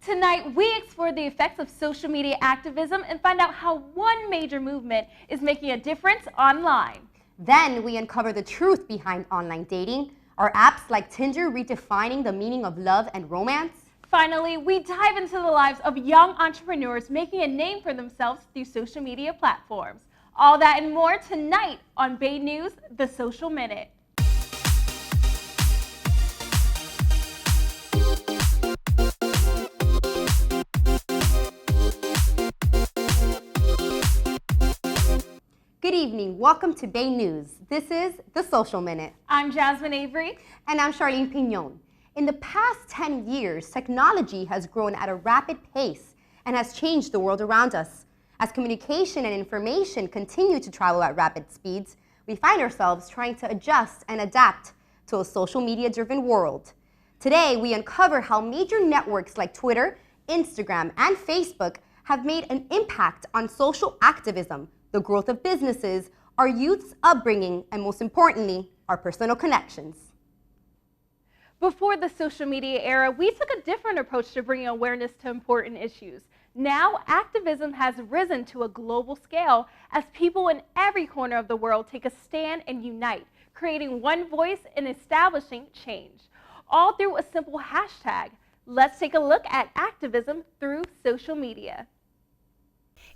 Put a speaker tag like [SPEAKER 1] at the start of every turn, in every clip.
[SPEAKER 1] Tonight, we explore the effects of social media activism and find out how one major movement is making a difference online.
[SPEAKER 2] Then we uncover the truth behind online dating. Are apps like Tinder redefining the meaning of love and romance?
[SPEAKER 1] Finally, we dive into the lives of young entrepreneurs making a name for themselves through social media platforms. All that and more tonight on Bay News, The Social Minute.
[SPEAKER 2] Good evening. Welcome to Bay News. This is The Social Minute.
[SPEAKER 1] I'm Jasmine Avery.
[SPEAKER 2] And I'm Charlene Pignon. In the past 10 years, technology has grown at a rapid pace and has changed the world around us. As communication and information continue to travel at rapid speeds, we find ourselves trying to adjust and adapt to a social media-driven world. Today, we uncover how major networks like Twitter, Instagram, and Facebook have made an impact on social activism, the growth of businesses, our youth's upbringing, and most importantly, our personal connections.
[SPEAKER 1] Before the social media era, we took a different approach to bringing awareness to important issues. Now, activism has risen to a global scale as people in every corner of the world take a stand and unite, creating one voice and establishing change, all through a simple hashtag. Let's take a look at activism through social media.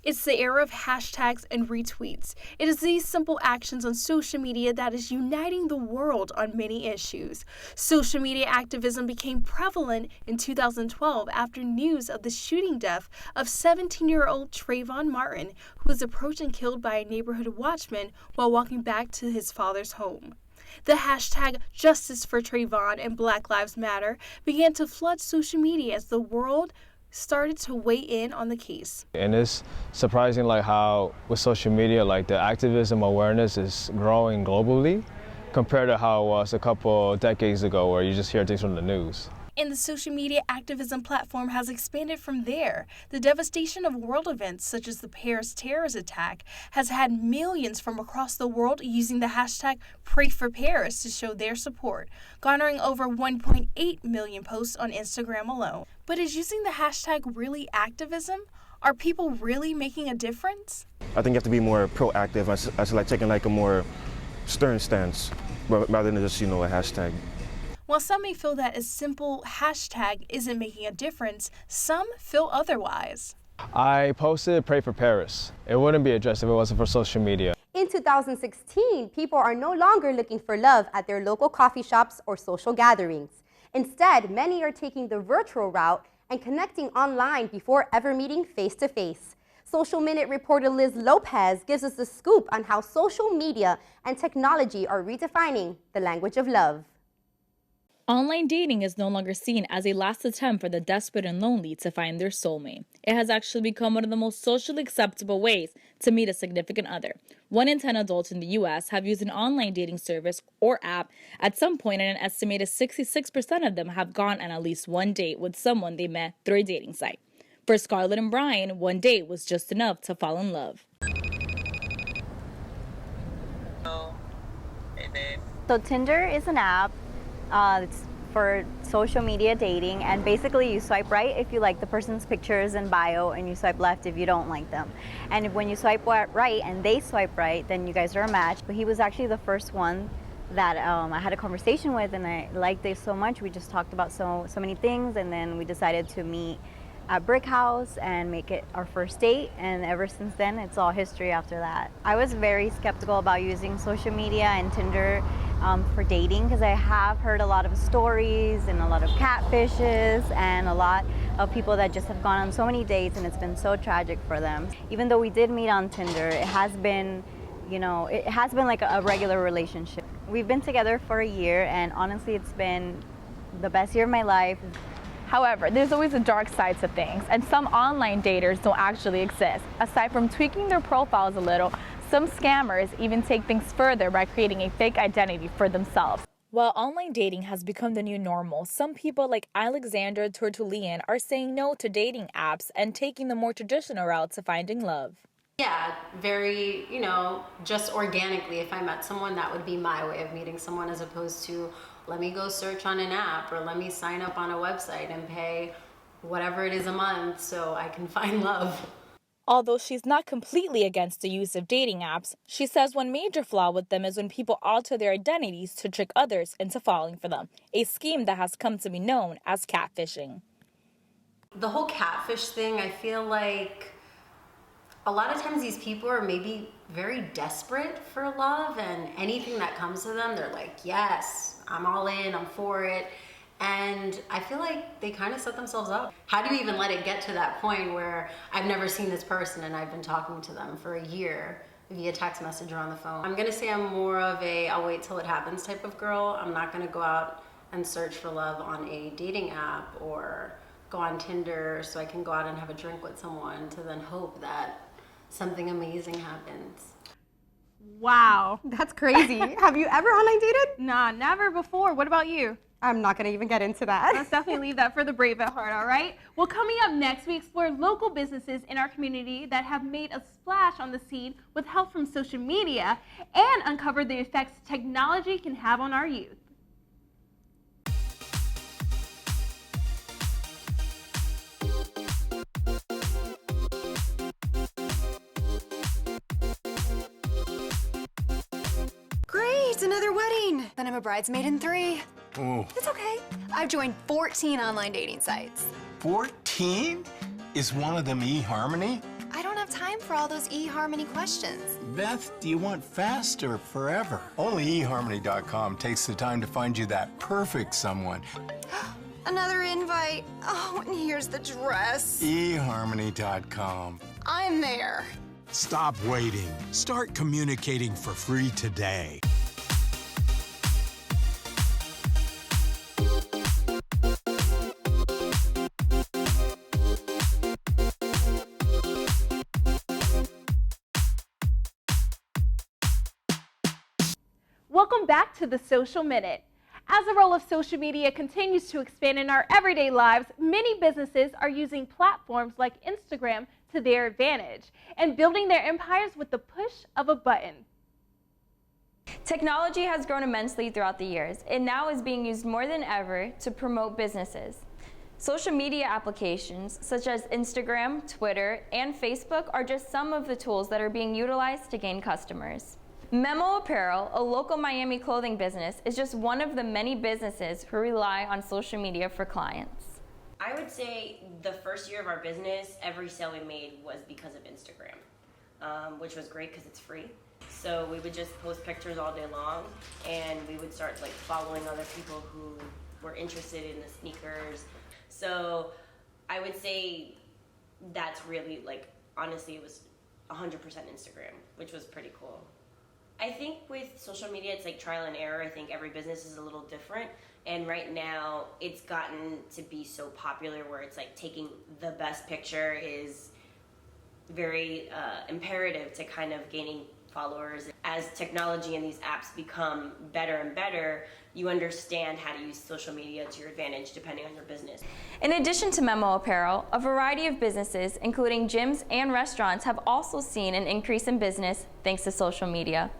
[SPEAKER 3] It's the era of hashtags and retweets. It is these simple actions on social media that is uniting the world on many issues. Social media activism became prevalent in 2012 after news of the shooting death of 17-year-old Trayvon Martin, who was approached and killed by a neighborhood watchman while walking back to his father's home. The hashtag Justice for Trayvon and Black Lives Matter began to flood social media as the world started to weigh in on the case.
[SPEAKER 4] And it's surprising how with social media, the activism awareness is growing globally compared to how it was a couple decades ago where you just hear things from the news.
[SPEAKER 3] And the social media activism platform has expanded from there. The devastation of world events such as the Paris terrorist attack has had millions from across the world using the hashtag #PrayForParis to show their support, garnering over 1.8 million posts on Instagram alone. But is using the hashtag really activism? Are people really making a difference?
[SPEAKER 5] I think you have to be more proactive, as taking a more stern stance rather than just, a hashtag.
[SPEAKER 3] While some may feel that a simple hashtag isn't making a difference, some feel otherwise.
[SPEAKER 4] I posted Pray for Paris. It wouldn't be addressed if it wasn't for social media.
[SPEAKER 2] In 2016, people are no longer looking for love at their local coffee shops or social gatherings. Instead, many are taking the virtual route and connecting online before ever meeting face-to-face. Social Minute reporter Liz Lopez gives us the scoop on how social media and technology are redefining the language of love.
[SPEAKER 6] Online dating is no longer seen as a last attempt for the desperate and lonely to find their soulmate. It has actually become one of the most socially acceptable ways to meet a significant other. 1 in 10 adults in the U.S. have used an online dating service or app at some point, and an estimated 66% of them have gone on at least one date with someone they met through a dating site. For Scarlett and Brian, one date was just enough to fall in love.
[SPEAKER 7] So Tinder is an app. It's for social media dating, and basically you swipe right if you like the person's pictures and bio, and you swipe left if you don't like them. And when you swipe right and they swipe right, then you guys are a match. But he was actually the first one that I had a conversation with, and I liked it so much. We just talked about so many things, and then we decided to meet at Brick House and make it our first date, and ever since then it's all history after that. I was very skeptical about using social media and Tinder for dating because I have heard a lot of stories and a lot of catfishes and a lot of people that just have gone on so many dates and it's been so tragic for them. Even though we did meet on Tinder, it has been like a regular relationship. We've been together for a year, and honestly it's been the best year of my life.
[SPEAKER 8] However, there's always a dark side to things, and some online daters don't actually exist. Aside from tweaking their profiles a little, some scammers even take things further by creating a fake identity for themselves.
[SPEAKER 6] While online dating has become the new normal, some people like Alexandra Tortulian are saying no to dating apps and taking the more traditional route to finding love.
[SPEAKER 9] Yeah, very, just organically. If I met someone, that would be my way of meeting someone, as opposed to let me go search on an app or let me sign up on a website and pay whatever it is a month so I can find love.
[SPEAKER 6] Although she's not completely against the use of dating apps, she says one major flaw with them is when people alter their identities to trick others into falling for them, a scheme that has come to be known as catfishing.
[SPEAKER 9] The whole catfish thing, I feel like a lot of times these people are maybe very desperate for love, and anything that comes to them, they're like, yes, I'm all in, I'm for it. And I feel like they kind of set themselves up. How do you even let it get to that point where I've never seen this person and I've been talking to them for a year via text message or on the phone? I'm gonna say I'm more of a I'll wait till it happens type of girl. I'm not gonna go out and search for love on a dating app or go on Tinder so I can go out and have a drink with someone to then hope that something amazing happens.
[SPEAKER 1] Wow.
[SPEAKER 2] That's crazy. Have you ever online dated?
[SPEAKER 1] Nah, never before. What about you?
[SPEAKER 2] I'm not gonna even get into that.
[SPEAKER 1] Let's definitely leave that for the brave at heart, all right? Well, coming up next, we explore local businesses in our community that have made a splash on the scene with help from social media and uncover the effects technology can have on our youth.
[SPEAKER 10] Great, another wedding. Then I'm a bridesmaid in 3.
[SPEAKER 11] Oh.
[SPEAKER 10] It's okay. I've joined 14 online dating sites.
[SPEAKER 11] 14? Is one of them eHarmony?
[SPEAKER 10] I don't have time for all those eHarmony questions.
[SPEAKER 11] Beth, do you want fast or forever? Only eHarmony.com takes the time to find you that perfect someone.
[SPEAKER 10] Another invite. Oh, and here's the dress.
[SPEAKER 11] eHarmony.com.
[SPEAKER 10] I'm there.
[SPEAKER 12] Stop waiting. Start communicating for free today.
[SPEAKER 1] Welcome back to the Social Minute. As the role of social media continues to expand in our everyday lives, many businesses are using platforms like Instagram to their advantage and building their empires with the push of a button.
[SPEAKER 13] Technology has grown immensely throughout the years. It now is being used more than ever to promote businesses. Social media applications such as Instagram, Twitter, and Facebook are just some of the tools that are being utilized to gain customers. Memo Apparel, a local Miami clothing business, is just one of the many businesses who rely on social media for clients.
[SPEAKER 14] I would say the first year of our business, every sale we made was because of Instagram, which was great because it's free. So we would just post pictures all day long, and we would start like following other people who were interested in the sneakers. So I would say that's really, like, honestly, it was 100% Instagram, which was pretty cool. I think with social media, it's like trial and error. I think every business is a little different. And right now, it's gotten to be so popular where it's like taking the best picture is very imperative to kind of gaining followers. As technology and these apps become better and better, you understand how to use social media to your advantage depending on your business.
[SPEAKER 13] In addition to Memo Apparel, a variety of businesses, including gyms and restaurants, have also seen an increase in business thanks to social media.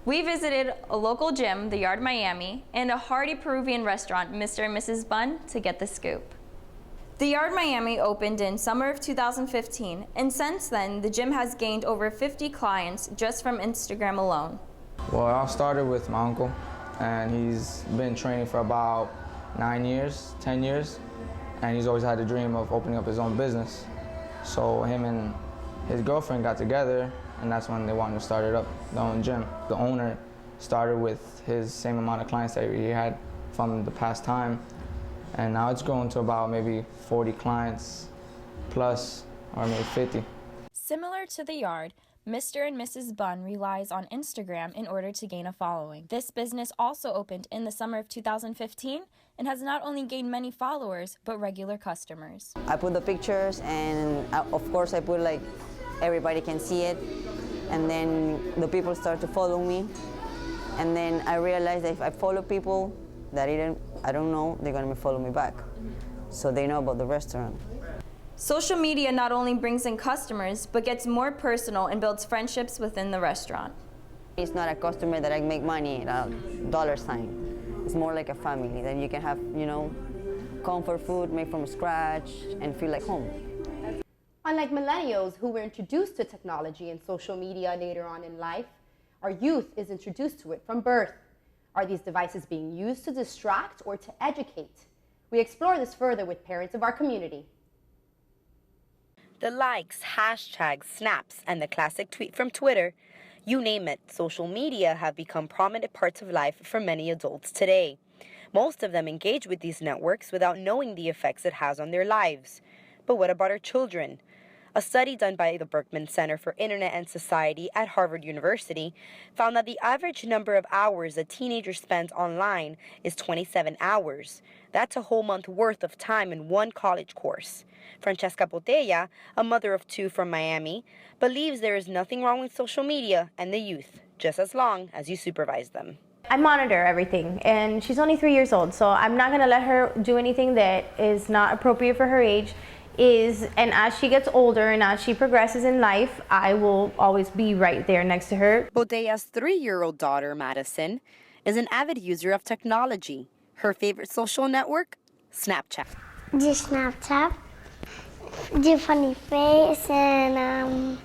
[SPEAKER 13] We visited a local gym, the Yard Miami, and a hearty Peruvian restaurant, Mr. and Mrs. Bun, to get the scoop. The Yard Miami opened in summer of 2015, and since then, the gym has gained over 50 clients just from Instagram alone.
[SPEAKER 15] Well, I started with my uncle, and he's been training for about 9 years, 10 years, and he's always had a dream of opening up his own business. So him and his girlfriend got together, and that's when they wanted to start it up, their own gym. The owner started with his same amount of clients that he had from the past time, and now it's grown to about maybe 40 clients plus, or maybe 50.
[SPEAKER 6] Similar to the Yard, Mr. and Mrs. Bun relies on Instagram in order to gain a following. This business also opened in the summer of 2015 and has not only gained many followers, but regular customers.
[SPEAKER 16] I put the pictures, and of course I put like everybody can see it, and then the people start to follow me, and then I realized that if I follow people that I don't know, they're gonna follow me back, so they know about the restaurant.
[SPEAKER 13] Social media not only brings in customers, but gets more personal and builds friendships within the restaurant.
[SPEAKER 16] It's not a customer that I make money, $. It's more like a family that you can have, comfort food made from scratch and feel like home.
[SPEAKER 2] Unlike millennials who were introduced to technology and social media later on in life, our youth is introduced to it from birth. Are these devices being used to distract or to educate? We explore this further with parents of our community.
[SPEAKER 17] The likes, hashtags, snaps, and the classic tweet from Twitter, you name it, social media have become prominent parts of life for many adults today. Most of them engage with these networks without knowing the effects it has on their lives. But what about our children? A study done by the Berkman Center for Internet and Society at Harvard University found that the average number of hours a teenager spends online is 27 hours. That's a whole month worth of time in one college course. Francesca Botella, a mother of 2 from Miami, believes there is nothing wrong with social media and the youth, just as long as you supervise them.
[SPEAKER 18] I monitor everything, and she's only 3 years old, so I'm not going to let her do anything that is not appropriate for her age. And as she gets older and as she progresses in life, I will always be right there next to her.
[SPEAKER 17] Botella's 3-year-old daughter, Madison, is an avid user of technology. Her favorite social network? Snapchat.
[SPEAKER 19] Do Snapchat, do funny face, and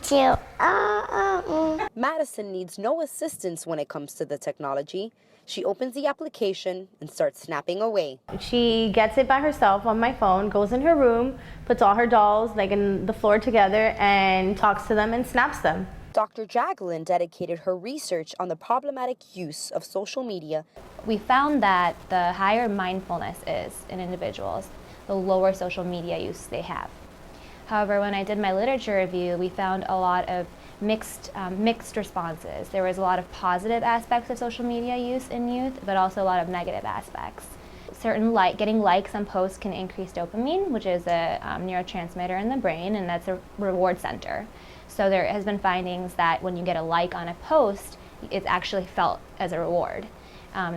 [SPEAKER 19] do.
[SPEAKER 17] Madison needs no assistance when it comes to the technology. She opens the application and starts snapping away.
[SPEAKER 18] She gets it by herself on my phone, goes in her room, puts all her dolls like in the floor together, and talks to them and snaps them.
[SPEAKER 17] Dr. Jaglin dedicated her research on the problematic use of social media.
[SPEAKER 20] We found that the higher mindfulness is in individuals, the lower social media use they have. However, when I did my literature review, we found a lot of mixed responses. There was a lot of positive aspects of social media use in youth, but also a lot of negative aspects. Getting likes on posts can increase dopamine, which is a neurotransmitter in the brain, and that's a reward center. So there has been findings that when you get a like on a post, it's actually felt as a reward.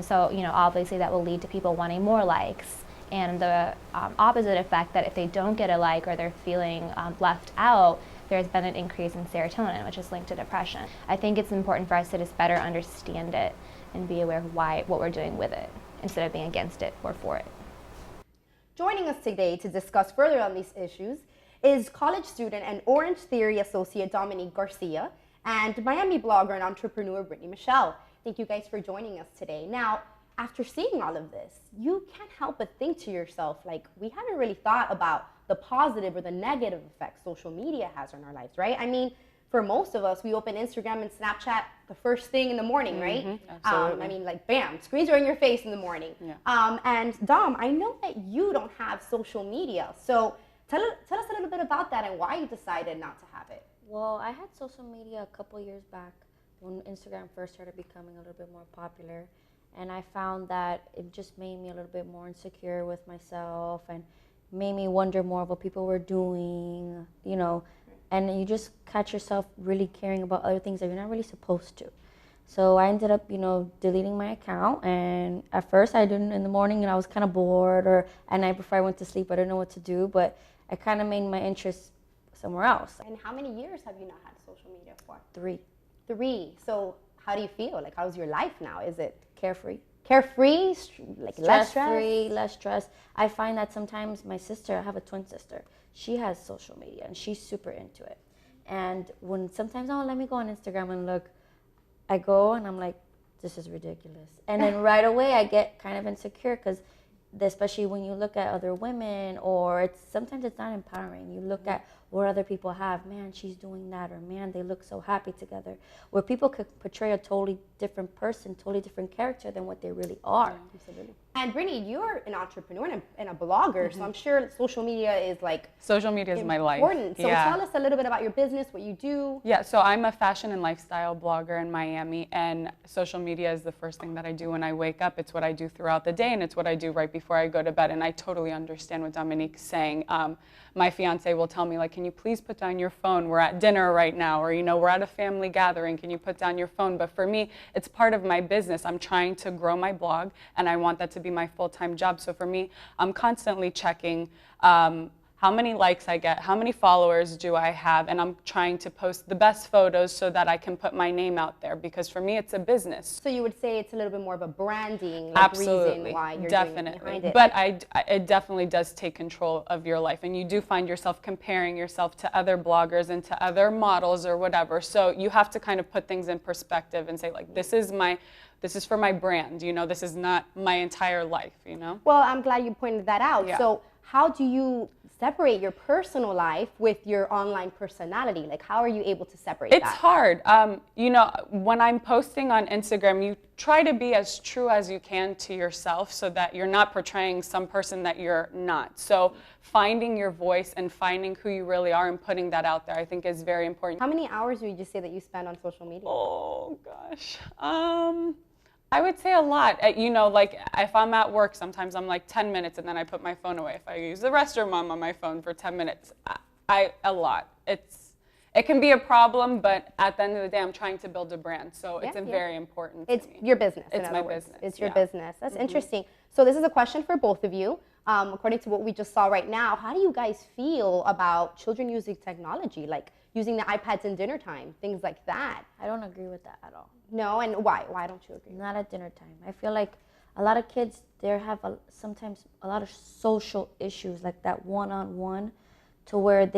[SPEAKER 20] So obviously that will lead to people wanting more likes. And the opposite effect, that if they don't get a like or they're feeling left out, there's been an increase in serotonin, which is linked to depression. I think it's important for us to just better understand it and be aware of what we're doing with it, instead of being against it or for it.
[SPEAKER 2] Joining us today to discuss further on these issues is college student and Orange Theory associate Dominique Garcia and Miami blogger and entrepreneur Brittany Michelle. Thank you guys for joining us today. Now, after seeing all of this, you can't help but think to yourself, like, we haven't really thought about the positive or the negative effects social media has on our lives, right? I mean, for most of us, we open Instagram and Snapchat the first thing in the morning, right?
[SPEAKER 21] Absolutely.
[SPEAKER 2] I mean, like, bam, screens are in your face in the morning.
[SPEAKER 21] Yeah.
[SPEAKER 2] And Dom, I know that you don't have social media, so tell us a little bit about that and why you decided not to have it.
[SPEAKER 22] Well, I had social media a couple years back when Instagram first started becoming a little bit more popular. And I found that it just made me a little bit more insecure with myself and made me wonder more of what people were doing, and you just catch yourself really caring about other things that you're not really supposed to. So I ended up, deleting my account, and at first I didn't in the morning, and I was kind of bored, or at night before I went to sleep, I didn't know what to do, but I kind of made my interest somewhere else.
[SPEAKER 2] And how many years have you not had social media for?
[SPEAKER 22] 3.
[SPEAKER 2] 3. So how do you feel? Like, how's your life now? Is it
[SPEAKER 22] carefree?
[SPEAKER 2] Carefree? Like less stress?
[SPEAKER 22] Stress-free, less stress. I find that sometimes my sister, I have a twin sister, she has social media and she's super into it. And when sometimes, let me go on Instagram and look, I go and I'm like, this is ridiculous. And then right away I get kind of insecure because especially when you look at other women, or sometimes it's not empowering. You look at what other people have, man, she's doing that, or man, they look so happy together, where people could portray a totally different person, totally different character than what they really are.
[SPEAKER 2] Yeah, absolutely. And Brittany, you're an entrepreneur and a blogger, so I'm sure social media is like
[SPEAKER 21] social media is my life.
[SPEAKER 2] Important. So tell us a little bit about your business, what you do.
[SPEAKER 21] Yeah, so I'm a fashion and lifestyle blogger in Miami, and social media is the first thing that I do when I wake up. It's what I do throughout the day, and it's what I do right before I go to bed. And I totally understand what Dominique's saying. My fiance will tell me, like, can you please put down your phone? We're at dinner right now, or we're at a family gathering. Can you put down your phone? But for me, it's part of my business. I'm trying to grow my blog, and I want that to be my full-time job. So for me, I'm constantly checking how many likes I get, how many followers do I have, and I'm trying to post the best photos so that I can put my name out there, because for me it's a business.
[SPEAKER 2] So you would say it's a little bit more of a branding
[SPEAKER 21] Absolutely.
[SPEAKER 2] reason why you're
[SPEAKER 21] Definitely.
[SPEAKER 2] doing it behind it.
[SPEAKER 21] But it definitely does take control of your life, and you do find yourself comparing yourself to other bloggers and to other models or whatever. So you have to kind of put things in perspective and say, like, this is for my brand, you know, this is not my entire life, you know?
[SPEAKER 2] Well, I'm glad you pointed that out.
[SPEAKER 21] Yeah.
[SPEAKER 2] So how do you separate your personal life with your online personality? Like, how are you able to separate that?
[SPEAKER 21] It's hard. You know, when I'm posting on Instagram, you try to be as true as you can to yourself so that you're not portraying some person that you're not. So finding your voice and finding who you really are and putting that out there, I think, is very important.
[SPEAKER 2] How many hours would you say that you spend on social media?
[SPEAKER 21] Oh, gosh. I would say a lot. You know, like if I'm at work, sometimes I'm like 10 minutes and then I put my phone away. If I use the restroom, I'm on my phone for 10 minutes. A lot. It can be a problem, but at the end of the day, I'm trying to build a brand, so it's very important to
[SPEAKER 2] It's
[SPEAKER 21] me.
[SPEAKER 2] your business.
[SPEAKER 21] It's my business.
[SPEAKER 2] It's your business. That's interesting. So this is a question for both of you. According to what we just saw right now, how do you guys feel about children using technology, like using the iPads in dinner time, things like that?
[SPEAKER 22] I don't agree with that at all.
[SPEAKER 2] No, and why? Why don't you agree?
[SPEAKER 22] Not at dinner time. I feel like a lot of kids, they have sometimes a lot of social issues, like that one-on-one, to where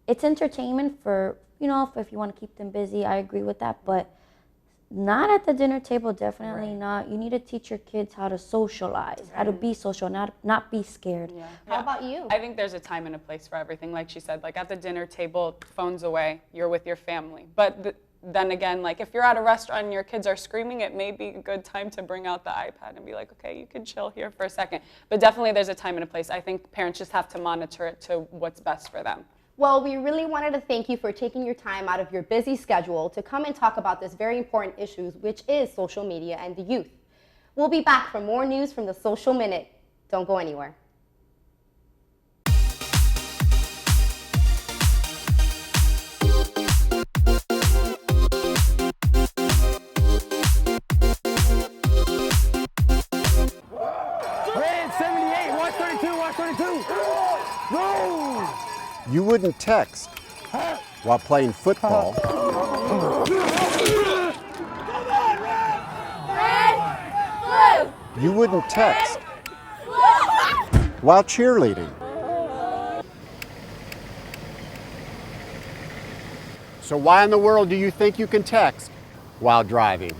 [SPEAKER 22] it's entertainment for, you know, if you want to keep them busy. I agree with that, but not at the dinner table, definitely not. You need to teach your kids how to socialize, how to be social, not be scared.
[SPEAKER 21] Yeah.
[SPEAKER 2] How about you?
[SPEAKER 21] I think there's a time and a place for everything. Like she said, like at the dinner table, phones away, you're with your family. But then again, like if you're at a restaurant and your kids are screaming, it may be a good time to bring out the iPad and be like, okay, you can chill here for a second. But definitely there's a time and a place. I think parents just have to monitor it to what's best for them.
[SPEAKER 2] Well, we really wanted to thank you for taking your time out of your busy schedule to come and talk about this very important issue, which is social media and the youth. We'll be back for more news from the Social Minute. Don't go anywhere.
[SPEAKER 3] Red 78, watch 32, watch 32. Go!
[SPEAKER 5] You wouldn't text while playing football. You wouldn't text while cheerleading. So why in the world do you think you can text while driving?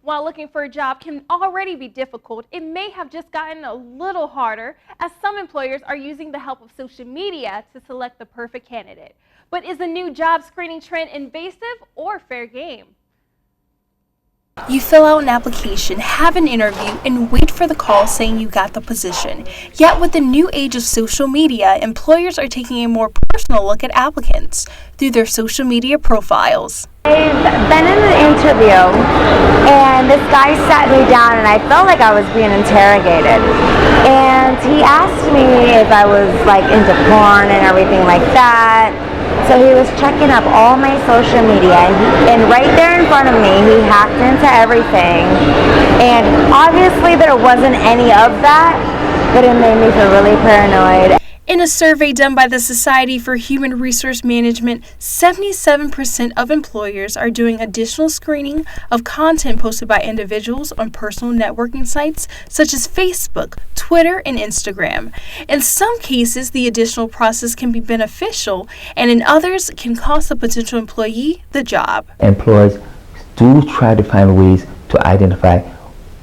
[SPEAKER 1] While looking for a job can already be difficult, it may have just gotten a little harder as some employers are using the help of social media to select the perfect candidate. But is the new job screening trend invasive or fair game?
[SPEAKER 23] You fill out an application, have an interview, and wait for the call saying you got the position. Yet with the new age of social media, employers are taking a more personal look at applicants through their social media profiles.
[SPEAKER 24] I've been in an interview and this guy sat me down and I felt like I was being interrogated. And he asked me if I was like into porn and everything like that. So he was checking up all my social media and right there in front of me, he hacked into everything. And obviously there wasn't any of that, but it made me feel really paranoid.
[SPEAKER 23] In a survey done by the Society for Human Resource Management, 77% of employers are doing additional screening of content posted by individuals on personal networking sites such as Facebook, Twitter, and Instagram. In some cases, the additional process can be beneficial, and in others, can cost the potential employee the job.
[SPEAKER 25] Employers do try to find ways to identify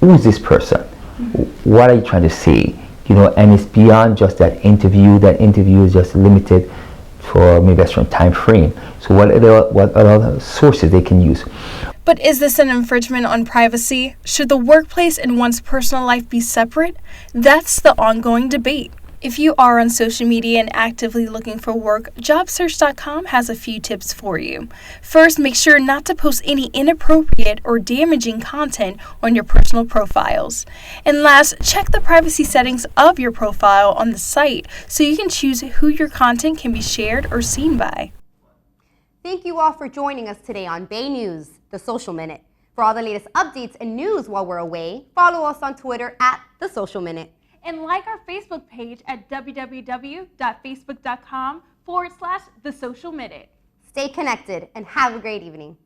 [SPEAKER 25] who is this person, what are you trying to say? You know, and it's beyond just that interview. That interview is just limited for maybe a certain time frame. So what other sources they can use?
[SPEAKER 23] But is this an infringement on privacy? Should the workplace and one's personal life be separate? That's the ongoing debate. If you are on social media and actively looking for work, jobsearch.com has a few tips for you. First, make sure not to post any inappropriate or damaging content on your personal profiles. And last, check the privacy settings of your profile on the site so you can choose who your content can be shared or seen by.
[SPEAKER 2] Thank you all for joining us today on Bay News, the Social Minute. For all the latest updates and news while we're away, follow us on Twitter at The Social Minute.
[SPEAKER 1] And like our Facebook page at www.facebook.com/The Social Minute.
[SPEAKER 2] Stay connected and have a great evening.